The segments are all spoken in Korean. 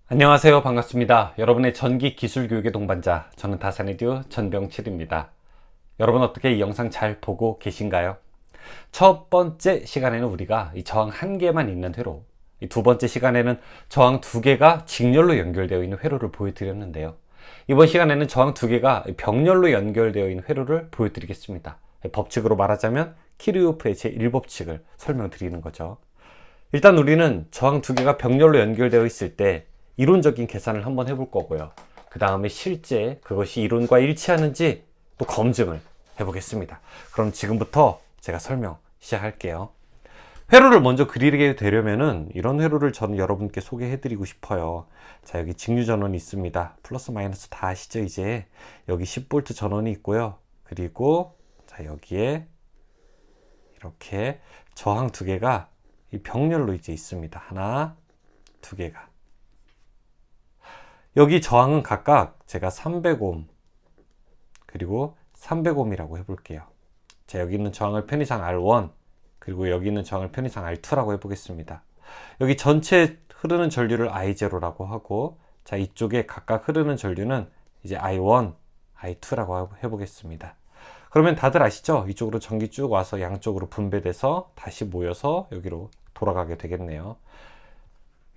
안녕하세요. 반갑습니다. 여러분의 전기 기술 교육의 동반자, 저는 다산에듀 전병칠입니다. 여러분 어떻게 이 영상 잘 보고 계신가요? 첫 번째 시간에는 우리가 이 저항 한 개만 있는 회로, 이 두 번째 시간에는 저항 두 개가 직렬로 연결되어 있는 회로를 보여드렸는데요. 이번 시간에는 저항 두 개가 병렬로 연결되어 있는 회로를 보여드리겠습니다. 법칙으로 말하자면 키르호프의 제1법칙을 설명드리는 거죠. 일단 우리는 저항 두 개가 병렬로 연결되어 있을 때 이론적인 계산을 한번 해볼 거고요. 그 다음에 실제 그것이 이론과 일치하는지 또 검증을 해보겠습니다. 그럼 지금부터 제가 설명 시작할게요. 회로를 먼저 그리게 되려면은 이런 회로를 저는 여러분께 소개해드리고 싶어요. 자, 여기 직류 전원이 있습니다. 플러스 마이너스 다 아시죠? 이제 여기 10V 전원이 있고요. 그리고 자, 여기에 이렇게 저항 두 개가 이 병렬로 이제 있습니다. 하나, 두 개가. 여기 저항은 각각 제가 300옴 그리고 300옴이라고 해볼게요. 자, 여기 있는 저항을 편의상 R1 그리고 여기 있는 저항을 편의상 R2라고 해보겠습니다. 여기 전체 흐르는 전류를 I0라고 하고, 자, 이쪽에 각각 흐르는 전류는 이제 I1, I2라고 해보겠습니다. 그러면 다들 아시죠? 이쪽으로 전기 쭉 와서 양쪽으로 분배돼서 다시 모여서 여기로 돌아가게 되겠네요.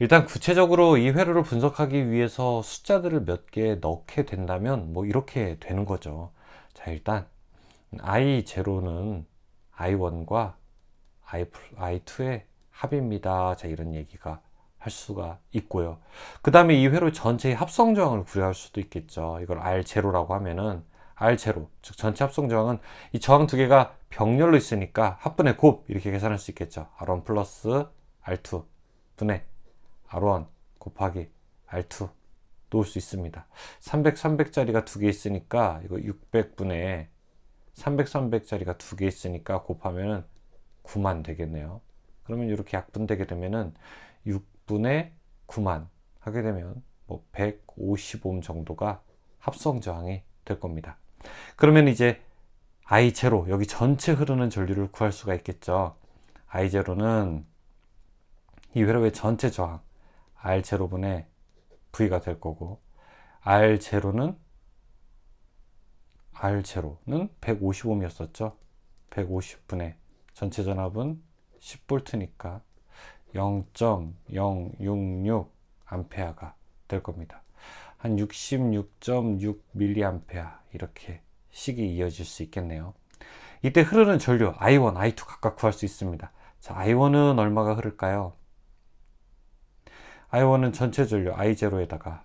일단 구체적으로 이 회로를 분석하기 위해서 숫자들을 몇 개 넣게 된다면 뭐 이렇게 되는 거죠. 자, 일단 I0는 I1과 I2의 합입니다. 자, 이런 얘기가 할 수가 있고요. 그 다음에 이 회로 전체의 합성 저항을 구할 수도 있겠죠. 이걸 R0라고 하면은 R0, 즉 전체 합성 저항은 이 저항 두 개가 병렬로 있으니까 합분의 곱 이렇게 계산할 수 있겠죠. R1 플러스 R2 분의 R1 곱하기 R2 놓을 수 있습니다. 300, 300짜리가 두 개 있으니까 이거 600분의 300, 300짜리가 두 개 있으니까 곱하면은 9만 되겠네요. 그러면 이렇게 약분되게 되면은 6분의 9만 하게 되면 뭐 150옴 정도가 합성 저항이 될 겁니다. 그러면 이제 I0 여기 전체 흐르는 전류를 구할 수가 있겠죠. I0는 이 회로의 전체 저항 R0분의 V가 될 거고, R0는 150옴이었었죠. 150분의 전체 전압은 10V니까 0.066 암페어가 될 겁니다. 한 66.6 밀리암페어 이렇게 식이 이어질 수 있겠네요. 이때 흐르는 전류 I1, I2 각각 구할 수 있습니다. 자, I1은 얼마가 흐를까요? I1은 전체 전류 I0에다가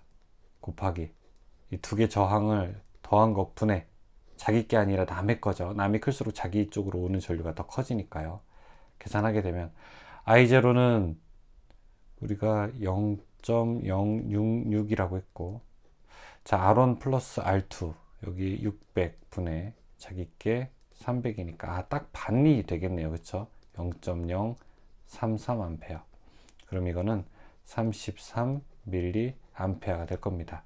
곱하기 이 두 개 저항을 더한 것분의 자기 게 아니라 남의 거죠. 남이 클수록 자기 쪽으로 오는 전류가 더 커지니까요. 계산하게 되면 I0는 우리가 0.066이라고 했고, 자, R1 플러스 R2 여기 600분의 자기 게 300이니까 딱 반이 되겠네요. 그쵸? 0.033 암페어. 그럼 이거는 33 밀리 암페어가 될 겁니다.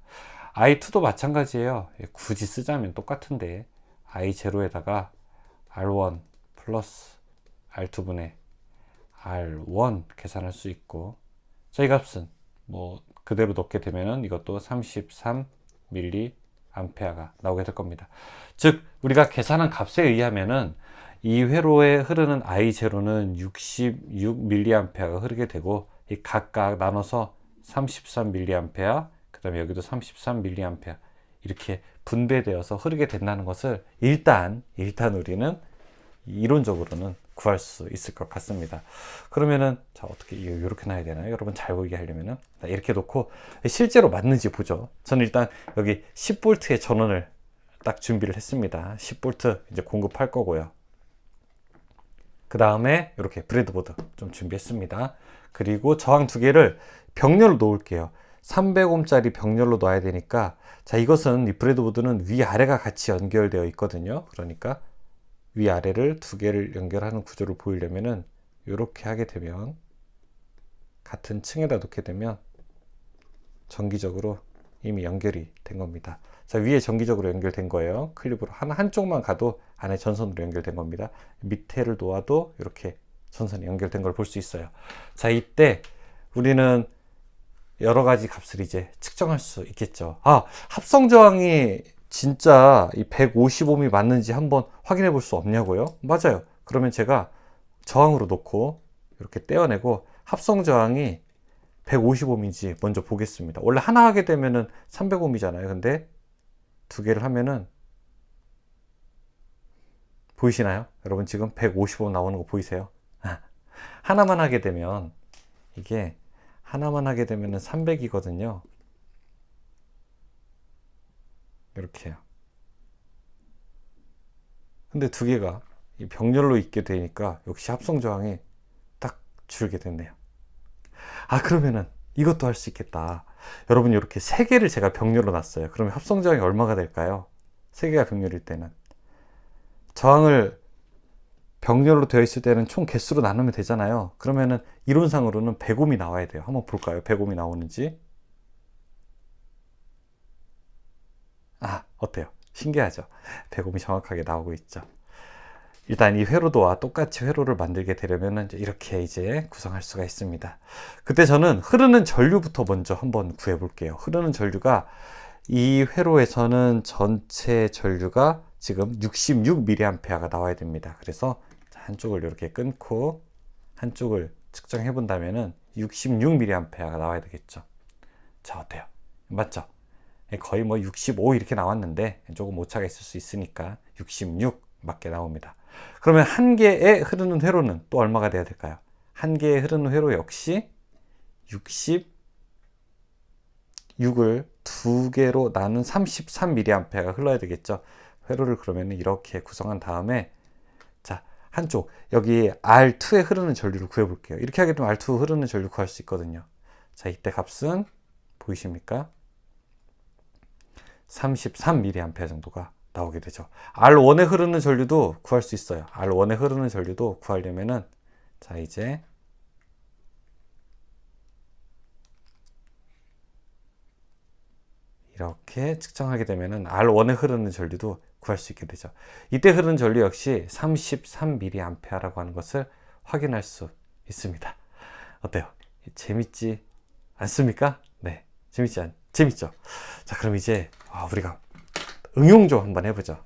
I2도 마찬가지예요. 굳이 쓰자면 똑같은데 I0에다가 R1 플러스 R2분의 R1 계산할 수 있고, 자, 이 값은 뭐 그대로 넣게 되면은 이것도 33 밀리 암페어가 나오게 될 겁니다. 즉 우리가 계산한 값에 의하면은 이 회로에 흐르는 I0는 66 밀리 암페어가 흐르게 되고, 이 각각 나눠서 33 밀리 암페어, 그 다음에 여기도 33 밀리 암페어 이렇게 분배되어서 흐르게 된다는 것을 일단 우리는 이론적으로는 구할 수 있을 것 같습니다. 그러면은 자, 어떻게 이렇게 놔야 되나요? 여러분 잘 보이게 하려면은 이렇게 놓고 실제로 맞는지 보죠. 저는 일단 여기 10V의 전원을 딱 준비를 했습니다. 10V 이제 공급할 거고요. 그 다음에 이렇게 브레드보드 좀 준비했습니다. 그리고 저항 두 개를 병렬로 놓을게요. 300옴짜리 병렬로 놔야 되니까, 자, 이것은 이 브레드보드는 위아래가 같이 연결되어 있거든요. 그러니까 위아래를 두 개를 연결하는 구조를 보이려면은 이렇게 하게 되면, 같은 층에다 놓게 되면 정기적으로 이미 연결이 된 겁니다. 자, 위에 정기적으로 연결된 거예요. 클립으로 한쪽만 가도 안에 전선으로 연결된 겁니다. 밑에를 놓아도 이렇게 전선이 연결된 걸 볼 수 있어요. 자, 이때 우리는 여러 가지 값을 이제 측정할 수 있겠죠. 아, 합성 저항이 진짜 이 150ohm이 맞는지 한번 확인해 볼 수 없냐고요? 맞아요. 그러면 제가 저항으로 놓고 이렇게 떼어내고 합성 저항이 150ohm인지 먼저 보겠습니다. 원래 하나 하게 되면은 300ohm이잖아요. 근데 두 개를 하면은 보이시나요? 여러분 지금 150ohm 나오는 거 보이세요? 하나만 하게 되면 이게 하나만 하게 되면은 300이거든요. 이렇게요. 근데 두 개가 이 병렬로 있게 되니까 역시 합성 저항이 딱 줄게 됐네요. 아, 그러면은 이것도 할 수 있겠다. 여러분 이렇게 세 개를 제가 병렬로 놨어요. 그러면 합성 저항이 얼마가 될까요? 세 개가 병렬일 때는 저항을 병렬로 되어 있을 때는 총 개수로 나누면 되잖아요. 그러면은 이론상으로는 100ohm이 나와야 돼요. 한번 볼까요? 100ohm이 나오는지. 아, 어때요? 신기하죠? 100ohm이 정확하게 나오고 있죠. 일단 이 회로도와 똑같이 회로를 만들게 되려면 이렇게 이제 구성할 수가 있습니다. 그때 저는 흐르는 전류부터 먼저 한번 구해 볼게요. 흐르는 전류가 이 회로에서는 전체 전류가 지금 66mA가 나와야 됩니다. 그래서 한쪽을 이렇게 끊고 한쪽을 측정해 본다면은 66mA가 나와야 되겠죠. 자, 어때요? 맞죠? 거의 뭐 65 이렇게 나왔는데 조금 오차가 있을 수 있으니까 66 맞게 나옵니다. 그러면 한 개의 흐르는 회로는 또 얼마가 돼야 될까요? 한 개의 흐르는 회로 역시 66을 두 개로 나눈 33mA가 흘러야 되겠죠. 회로를 그러면 이렇게 구성한 다음에 자, 한쪽 여기 R2에 흐르는 전류를 구해 볼게요. 이렇게 하게 되면 R2 흐르는 전류 구할 수 있거든요. 자, 이때 값은 보이십니까? 33mA 정도가 나오게 되죠. R1에 흐르는 전류도 구할 수 있어요. R1에 흐르는 전류도 구하려면은 자, 이제 이렇게 측정하게 되면은 R1에 흐르는 전류도 구할 수 있게 되죠. 이때 흐르는 전류 역시 33mA라고 하는 것을 확인할 수 있습니다. 어때요? 재밌지 않습니까? 네, 재밌죠? 자, 그럼 이제 우리가 응용 좀 한번 해보죠.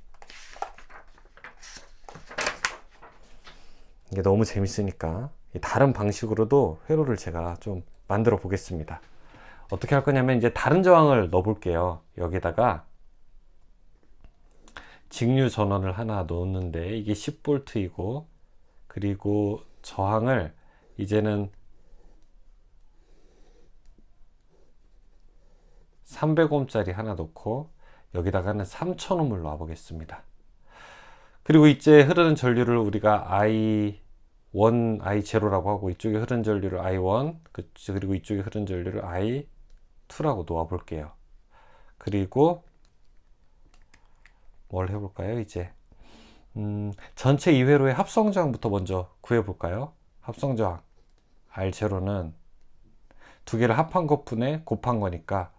이게 너무 재밌으니까 다른 방식으로도 회로를 제가 좀 만들어 보겠습니다. 어떻게 할 거냐면 이제 다른 저항을 넣어 볼게요. 여기다가 직류 전원을 하나 넣었는데 이게 10V이고 그리고 저항을 이제는 300ohm짜리 하나 넣고 여기다가는 3000ohm을 놔 보겠습니다. 그리고 이제 흐르는 전류를 우리가 I1, I0라고 하고 이쪽에 흐르는 전류를 I1 그리고 이쪽에 흐르는 전류를 I2라고 놓아 볼게요. 그리고 뭘 해볼까요? 이제 전체 2회로의 합성저항부터 먼저 구해볼까요? 합성저항 R0는 두 개를 합한 것분에 곱한 거니까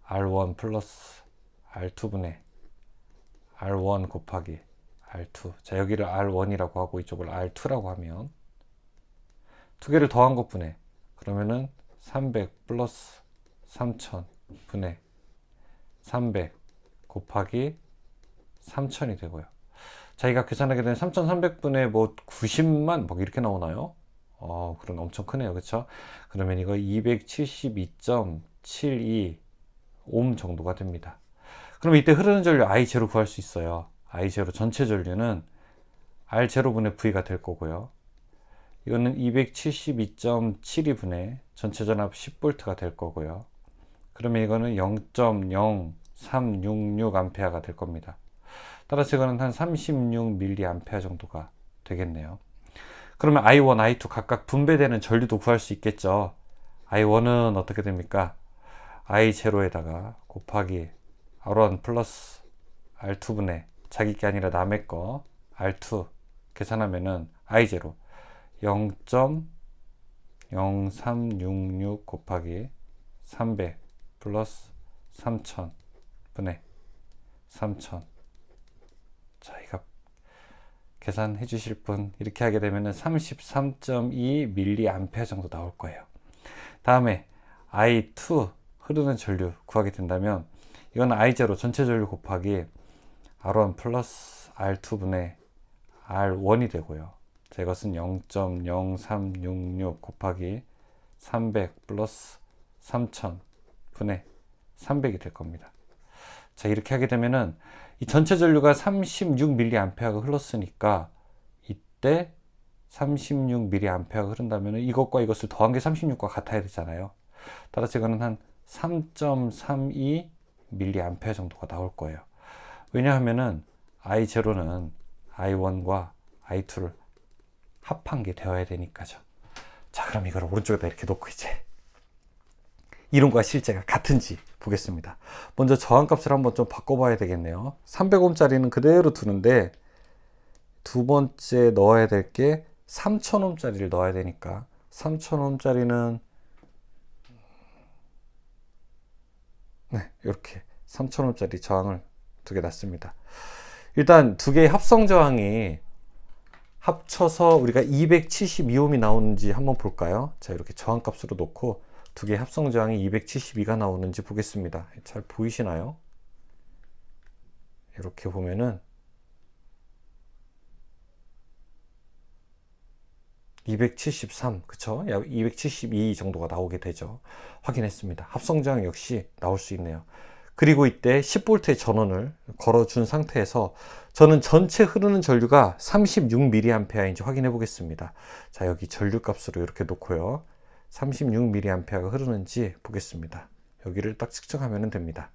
R1 플러스 R2분의 R1 곱하기 R2. 자, 여기를 R1이라고 하고 이쪽을 R2라고 하면 두 개를 더한 것분에 그러면은 300 플러스 3000 분의 300 곱하기 3000이 되고요. 자기가 계산하게 되면 3300분의 뭐 90만 막 이렇게 나오나요? 그럼 엄청 크네요. 그쵸? 그러면 이거 272.72 옴 정도가 됩니다. 그럼 이때 흐르는 전류 I0 구할 수 있어요. I0 전체 전류는 R0분의 V가 될 거고요. 이거는 272.72분의 전체 전압 10V가 될 거고요. 그러면 이거는 0.0366A가 될 겁니다. 따라서 이거는 한 36mA 정도가 되겠네요. 그러면 I1, I2 각각 분배되는 전류도 구할 수 있겠죠. I1은 어떻게 됩니까? I0에다가 곱하기 R1 플러스 R2분의 자기 게 아니라 남의 거 R2 계산하면은 I0 0.0366 곱하기 300 플러스 3000 분의 3000. 자, 이거 계산해 주실 분 이렇게 하게 되면은 33.2mA 정도 나올 거예요. 다음에 I2 흐르는 전류 구하게 된다면 이건 I0 전체 전류 곱하기 R1 플러스 R2분의 R1이 되고요. 자, 이것은 0.0366 곱하기 300 플러스 3000 분의 300이 될 겁니다. 자, 이렇게 하게 되면은 이 전체 전류가 36mA가 흘렀으니까 이때 36mA가 흐른다면 이것과 이것을 더한 게 36과 같아야 되잖아요. 따라서 이거는 한 3.32mA 정도가 나올 거예요. 왜냐하면은 I0는 I1과 I2를 합한 게 되어야 되니까죠. 자, 그럼 이걸 오른쪽에다 이렇게 놓고 이제 이론과 실제가 같은지 보겠습니다. 먼저 저항값을 한번 좀 바꿔봐야 되겠네요. 300oh짜리는 그대로 두는데 두 번째 넣어야 될 게 3000oh짜리를 넣어야 되니까 3000oh짜리는 네, 이렇게 3000oh짜리 저항을 두 개 놨습니다. 일단 두 개의 합성 저항이 합쳐서 우리가 272ohm이 나오는지 한번 볼까요? 자, 이렇게 저항값으로 놓고 두 개의 합성 저항이 272가 나오는지 보겠습니다. 잘 보이시나요? 이렇게 보면은 273, 그쵸? 272 정도가 나오게 되죠. 확인했습니다. 합성 저항 역시 나올 수 있네요. 그리고 이때 10V의 전원을 걸어준 상태에서 저는 전체 흐르는 전류가 36mA인지 확인해 보겠습니다. 자, 여기 전류 값으로 이렇게 놓고요. 36mA가 흐르는지 보겠습니다. 여기를 딱 측정하면 됩니다.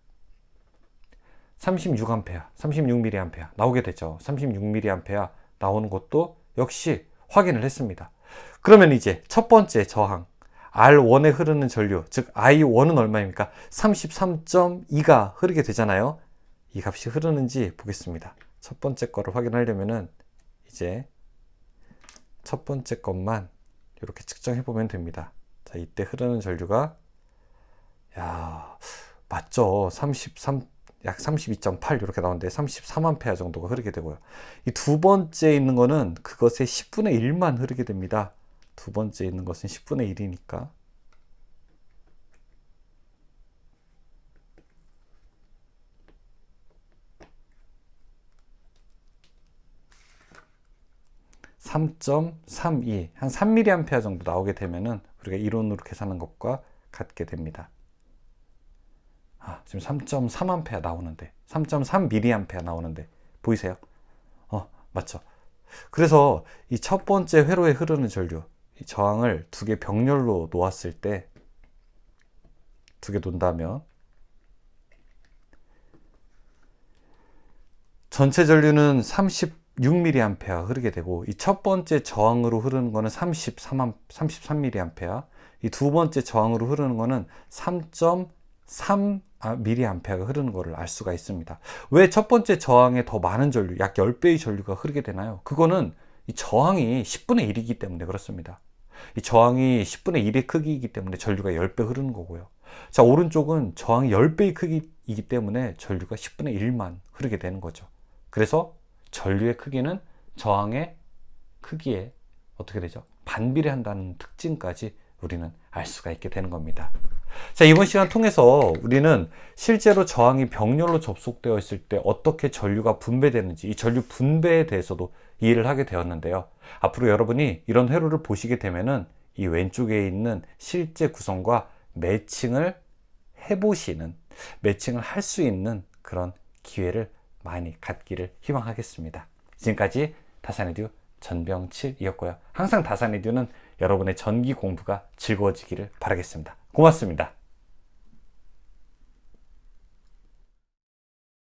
36A, 36mA 나오게 되죠. 36mA 나오는 것도 역시 확인을 했습니다. 그러면 이제 첫 번째 저항 R1에 흐르는 전류, 즉 I1은 얼마입니까? 33.2가 흐르게 되잖아요. 이 값이 흐르는지 보겠습니다. 첫 번째 거를 확인하려면은 이제 첫 번째 것만 이렇게 측정해 보면 됩니다. 자, 이때 흐르는 전류가 맞죠? 약 32.8 이렇게 나오는데 33A 정도가 흐르게 되고요. 이 두 번째 있는 거는 그것의 10분의 1만 흐르게 됩니다. 두 번째 있는 것은 10분의 1이니까. (3.32) 한 3mA 정도 나오게 되면은 우리가 이론으로 계산한 것과 같게 됩니다. 지금 3.3A 나오는데 3.3mA 나오는데 보이세요? 맞죠? 그래서 이 첫 번째 회로에 흐르는 전류, 이 저항을 두 개 병렬로 놓았을 때 두 개 놓는다면 전체 전류는 36mA 흐르게 되고 이 첫 번째 저항으로 흐르는 거는 33mA, 이 두 번째 저항으로 흐르는 거는 3.3mA가 흐르는 것을 알 수가 있습니다. 왜 첫 번째 저항에 더 많은 전류, 약 10배의 전류가 흐르게 되나요? 그거는 이 저항이 10분의 1이기 때문에 그렇습니다. 이 저항이 10분의 1의 크기이기 때문에 전류가 10배 흐르는 거고요. 자, 오른쪽은 저항이 10배의 크기이기 때문에 전류가 10분의 1만 흐르게 되는 거죠. 그래서 전류의 크기는 저항의 크기에 어떻게 되죠? 반비례한다는 특징까지 우리는 알 수가 있게 되는 겁니다. 자, 이번 시간 통해서 우리는 실제로 저항이 병렬로 접속되어 있을 때 어떻게 전류가 분배되는지, 이 전류 분배에 대해서도 이해를 하게 되었는데요. 앞으로 여러분이 이런 회로를 보시게 되면은 이 왼쪽에 있는 실제 구성과 매칭을 해보시는, 매칭을 할 수 있는 그런 기회를 많이 갖기를 희망하겠습니다. 지금까지 다산에듀 전병칠이었고요. 항상 다산에듀는 여러분의 전기 공부가 즐거워지기를 바라겠습니다. 고맙습니다.